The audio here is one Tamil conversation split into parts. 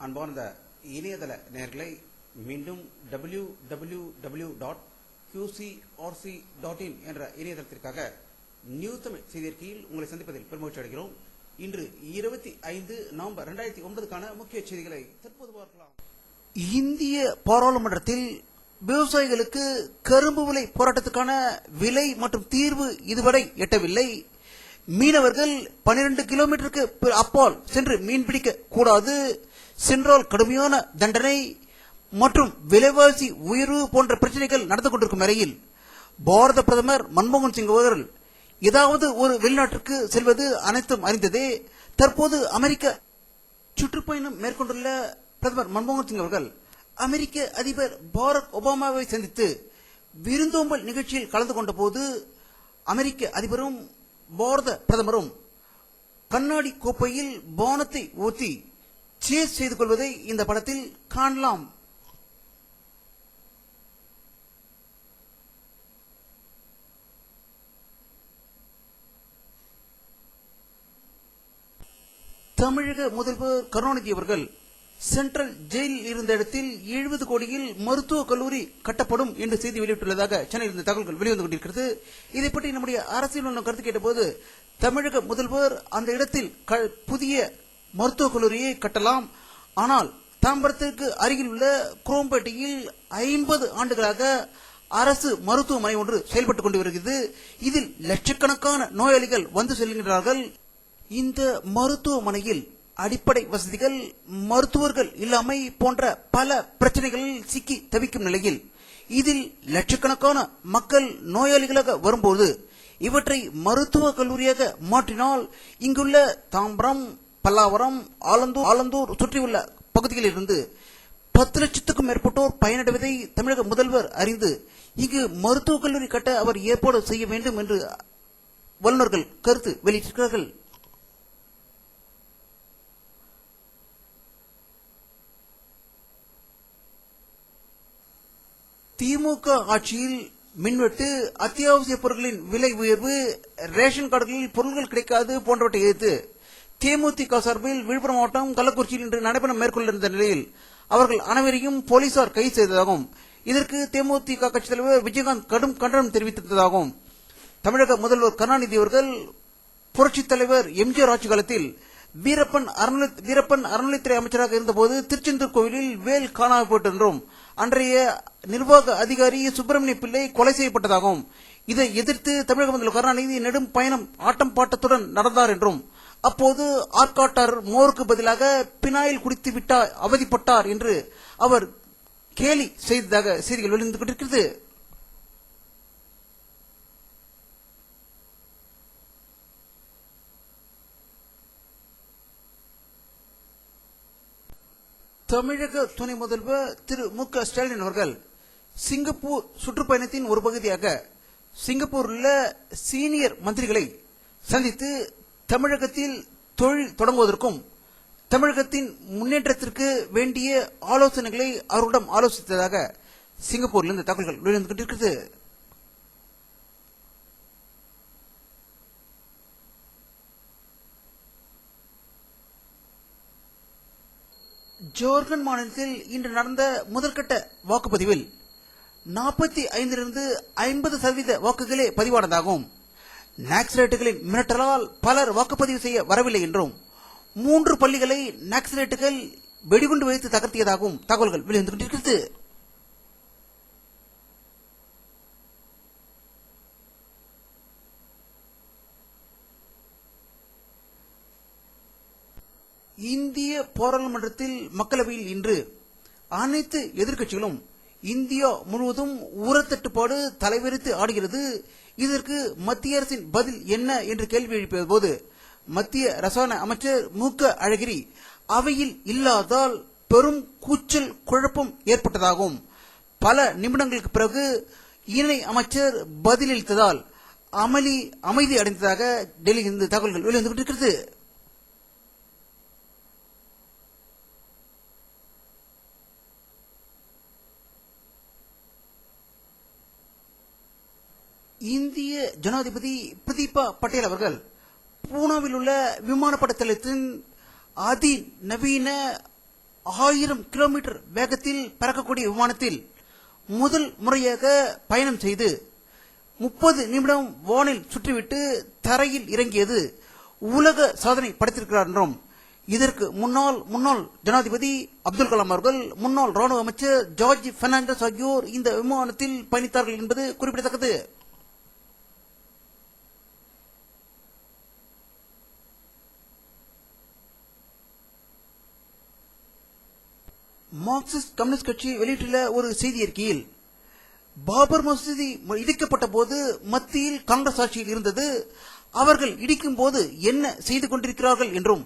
அன்பார்ந்த இணையதள நேயர்களை மீண்டும் www.qcrc.in என்ற இணையதளத்திற்காக நியூஸ் தமிழ் செய்தியறிக்கையில் உங்களை சந்திப்பதில் பெருமகிழ்ச்சி அடைகிறோம். இன்று 25 நவம்பர் 2009க்கான முக்கிய செய்திகளை தற்போது பார்க்கலாம். இந்திய பாராளுமன்றத்தில் விவசாயிகளுக்கு கரும்பு விலை போராட்டத்துக்கான விலை மற்றும் தீர்வு இதுவரை எட்டவில்லை. மீனவர்கள் 12 கிலோமீட்டருக்கு அப்பால் சென்று மீன்பிடிக்க கூடாது, சென்றால் கடுமையான தண்டனை மற்றும் விலைவாசி உயர்வு போன்ற பிரச்சனைகள் நடந்து கொண்டிருக்கும் வரையில் பாரத பிரதமர் மன்மோகன் சிங் அவர்கள் ஏதாவது ஒரு வெளிநாட்டிற்கு செல்வது அனைத்தும் அறிந்ததே. தற்போது அமெரிக்க சுற்றுப்பயணம் மேற்கொண்டுள்ள பிரதமர் மன்மோகன் சிங் அவர்கள் அமெரிக்க அதிபர் பாரக் ஒபாமாவை சந்தித்து விருந்தோம்பல் நிகழ்ச்சியில் கலந்து கொண்ட போது அமெரிக்க அதிபரும் பாரத பிரதமரும் கண்ணாடி கோப்பையில் பானத்தை ஊற்றி சேஸ் செய்து கொள்வதை இந்த படத்தில் காணலாம். தமிழக முதல்வர் கருணாநிதி அவர்கள் சென்ட்ரல் ஜெயிலில் இருந்த இடத்தில் 70 கோடியில் மருத்துவக் கல்லூரி கட்டப்படும் என்று செய்தி வெளியிட்டுள்ளதாக சென்னையில் இருந்த தகவல்கள் வெளிவந்து கொண்டிருக்கிறது. இதை பற்றி நம்முடைய அரசியல் கருத்து கேட்டபோது தமிழக முதல்வர் அந்த இடத்தில் புதிய மருத்துவக் கல்லூரியை கட்டலாம், ஆனால் தாம்பரத்திற்கு அருகில் உள்ள குரோம்பேட்டையில் 50 ஆண்டுகளாக அரசு மருத்துவமனை ஒன்று செயல்பட்டுக் கொண்டு வருகிறது. இதில் லட்சக்கணக்கான நோயாளிகள் வந்து செல்கின்றார்கள். இந்த மருத்துவமனையில் அடிப்படை வசதிகள், மருத்துவர்கள் இல்லாமை போன்ற பல பிரச்சனைகளில் சிக்கி தவிக்கும் நிலையில் இதில் லட்சக்கணக்கான மக்கள் நோயாளிகளாக வரும்போது இவற்றை மருத்துவக் கல்லூரியாக மாற்றினால் இங்குள்ள தாம்பரம், பல்லாவரம், ஆலந்தூர் சுற்றியுள்ள பகுதிகளில் இருந்து 10 லட்சத்துக்கும் மேற்பட்டோர் பயனடைவதை தமிழக முதல்வர் அறிந்து இங்கு மருத்துவக் கல்லூரி கட்ட அவர் ஏற்பாடு செய்ய வேண்டும் என்று வல்லுநர்கள் கருத்து வெளியிட்டிருக்கிறார்கள். திமுக ஆட்சியில் மின்வெட்டு, அத்தியாவசிய பொருட்களின் விலை உயர்வு, ரேஷன் கார்டுகளில் பொருட்கள் கிடைக்காது போன்றவற்றை எதிர்த்து தேமுதிக சார்பில் விழுப்புரம் மாவட்டம் கள்ளக்குறிச்சியில் இன்று நடைபெறும் மேற்கொண்டிருந்த நிலையில் அவர்கள் அனைவரையும் போலீசார் கைது செய்ததாகவும் இதற்கு தேமுதிக கட்சித் தலைவர் விஜயகாந்த் கடும் கண்டனம் தெரிவித்திருந்ததாகவும் தமிழக முதல்வர் கருணாநிதி அவர்கள் புரட்சித் தலைவர் எம்ஜிஆர் ஆட்சி காலத்தில் வீரப்பன் அறநிலைத்துறை அமைச்சராக இருந்தபோது திருச்செந்தூர் கோவிலில் வேல் காணாமல் போட்டு என்றும் அன்றைய நிர்வாக அதிகாரி சுப்பிரமணிய பிள்ளை கொலை செய்யப்பட்டதாகவும் இதை எதிர்த்து தமிழக முதல்வர் கருணாநிதி நெடும் பயணம் ஆட்டம் பாட்டத்துடன் நடந்தார் என்றும் அப்போது ஆற்காட்டார் மோருக்கு பதிலாக பினாயில் குடித்து விட்டார், அவதிப்பட்டார் என்று அவர் கேலி செய்ததாக செய்திகள் வெளிவந்து கொண்டிருக்கிறது. தமிழக துணை முதல்வர் திரு மு.க. ஸ்டாலின் அவர்கள் சிங்கப்பூர் சுற்றுப்பயணத்தின் ஒரு பகுதியாக சிங்கப்பூரில் உள்ள சீனியர் மந்திரிகளை சந்தித்து தமிழகத்தில் தொழில் தொடங்குவதற்கும் தமிழகத்தின் முன்னேற்றத்திற்கு வேண்டிய ஆலோசனைகளை அவர்களிடம் ஆலோசித்ததாக சிங்கப்பூரில் இருந்து தகவல்கள் வெளிவந்து கொண்டிருக்கிறது. ஜார்க்கண்ட் மாநிலத்தில் இன்று நடந்த முதற்கட்ட வாக்குப்பதிவில் 45லிருந்து 50% வாக்குகளே பதிவானதாகவும் நக்சலைட்டுகளின் மிரட்டலால் பலர் வாக்குப்பதிவு செய்ய வரவில்லை என்றும் 3 பள்ளிகளை நக்சலைட்டுகள் வெடிகுண்டு வைத்து தகர்த்தியதாகவும் தகவல்கள் வெளிவந்து கொண்டிருக்கிறது. இந்திய பாராளுமன்றத்தில் மக்களவையில் இன்று அனைத்து எதிர்க்கட்சிகளும் இந்தியா முழுவதும் உரத்தட்டுப்பாடு தலைவிரித்து ஆடுகிறது, இதற்கு மத்திய அரசின் பதில் என்ன என்று கேள்வி எழுப்பிய போது மத்திய ரசாயன அமைச்சர் மு.க. அழகிரி அவையில் இல்லாதால் பெரும் கூச்சல் குழப்பம் ஏற்பட்டதாகவும் பல நிமிடங்களுக்கு பிறகு இணை அமைச்சர் பதிலளித்ததால் அமைதி அடைந்ததாக டெல்லியிலிருந்து தகவல்கள் வெளிவந்து கொண்டிருக்கிறது. இந்திய ஜனாதிபதி பிரதீபா பட்டேல் அவர்கள் பூனாவில் உள்ள விமானப்படை தளத்தின் அதிநவீன 1000 கிலோமீட்டர் வேகத்தில் பறக்கக்கூடிய விமானத்தில் முதல் முறையாக பயணம் செய்து 30 நிமிடம் வானில் சுற்றிவிட்டு தரையில் இறங்கியது உலக சாதனை படைத்திருக்கிறார் என்றும், இதற்கு முன்னாள் ஜனாதிபதி அப்துல் கலாம் அவர்கள், முன்னாள் ராணுவ அமைச்சர் ஜார்ஜ் பெர்னாண்டஸ் ஆகியோர் இந்த விமானத்தில் பயணித்தார்கள் என்பது குறிப்பிடத்தக்கது. மார்க்சிஸ்ட் கம்யூனிஸ்ட் கட்சி வெளியிட்டுள்ள ஒரு செய்தி அறிக்கையில், பாபர் மசூதி இடிக்கப்பட்ட போது மத்தியில் காங்கிரஸ் ஆட்சியில் இருந்தது, அவர்கள் இடிக்கும் போது என்ன செய்து கொண்டிருக்கிறார்கள் என்றும்,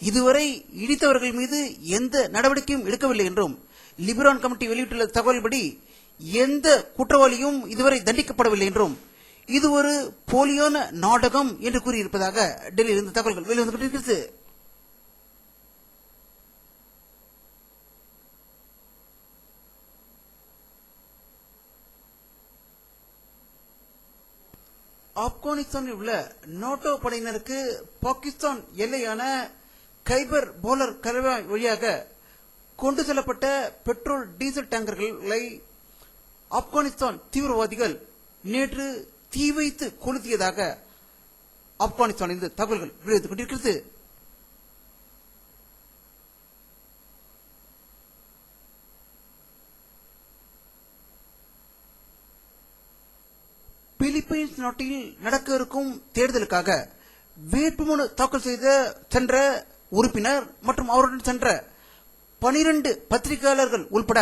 இதுவரை இடித்தவர்கள் மீது எந்த நடவடிக்கையும் எடுக்கவில்லை என்றும், லிபரான் கமிட்டி வெளியிட்டுள்ள தகவல்படி எந்த குற்றவாளியும் இதுவரை தண்டிக்கப்படவில்லை என்றும், இது ஒரு போலியான நாடகம் என்று கூறியிருப்பதாக டெல்லியிலிருந்து தகவல்கள் வெளிவந்து கொண்டிருக்கிறது. ஆப்கானிஸ்தானில் உள்ள நாட்டோ படையினருக்கு பாகிஸ்தான் எல்லையான கைபர் போலர் கலவாய் வழியாக கொண்டு செல்லப்பட்ட பெட்ரோல் டீசல் டேங்கர்களை ஆப்கானிஸ்தான் தீவிரவாதிகள் நேற்று தீ வைத்து கொளுத்தியதாக ஆப்கானிஸ்தானிலிருந்து தகவல்கள் வெளிவந்து கொண்டிருக்கிறது. பிலிப்பைன்ஸ் நாட்டில் நடக்க இருக்கும் தேர்தலுக்காக வேட்புமனு தாக்கல் செய்த சென்ற உறுப்பினர் மற்றும் அவருடன் சென்ற 12 பத்திரிகையாளர்கள் உள்பட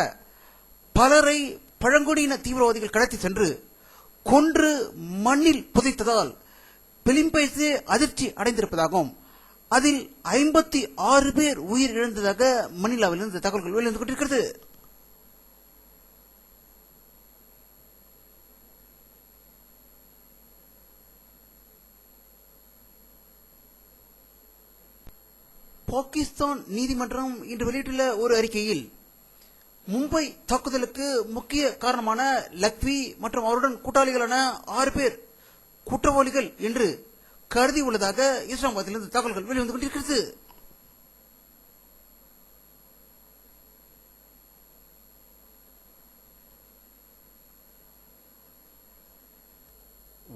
பலரை பழங்குடியின தீவிரவாதிகள் கடத்தி சென்று கொன்று மண்ணில் புதைத்ததால் பிலிப்பைன்ஸே அதிர்ச்சி அடைந்திருப்பதாகவும், அதில் 56 பேர் உயிர் இழந்ததாக மணிலாவிலிருந்து தகவல்கள் வெளிவந்து கொண்டிருக்கிறது. பாகிஸ்தான் நீதிமன்றம் இன்று வெளியிட்டுள்ள ஒரு அறிக்கையில், மும்பை தாக்குதலுக்கு முக்கிய காரணமான லக்வி மற்றும் அவருடன் கூட்டாளிகளான 6 பேர் குற்றவாளிகள் என்று கருதி உள்ளதாக இஸ்லாமாபாத்திலிருந்து தகவல்கள் வெளிவந்து கொண்டிருக்கிறது.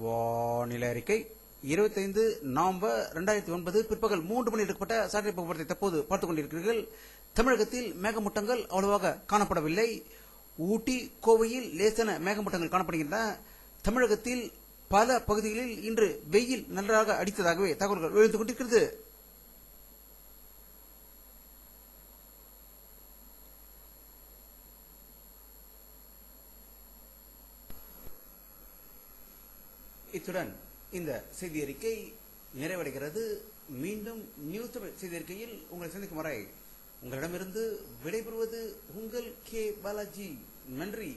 வானிலை அறிக்கை 25 நவம்பர் 2009 பிற்பகல் 3 மணி எடுக்கப்பட்ட சாட்டை போக்குவரத்தை தற்போது பார்த்துக் கொண்டிருக்கிறீர்கள். தமிழகத்தில் மேகமூட்டங்கள் அவ்வளவாக காணப்படவில்லை. ஊட்டி, கோவையில் லேசான மேகமூட்டங்கள் காணப்படுகின்றன. தமிழகத்தில் பல பகுதிகளில் இன்று வெயில் நன்றாக அடித்ததாகவே தகவல்கள் வெளிவந்து கொண்டிருக்கிறது. இத்துடன் இந்த செய்தி அறிக்கை நிறைவடைகிறது. மீண்டும் நியூஸ் செய்தி அறிக்கையில் உங்களை சந்திக்கும் வரை உங்களிடமிருந்து விடைபெறுவது உங்கள் கே பாலாஜி. நன்றி.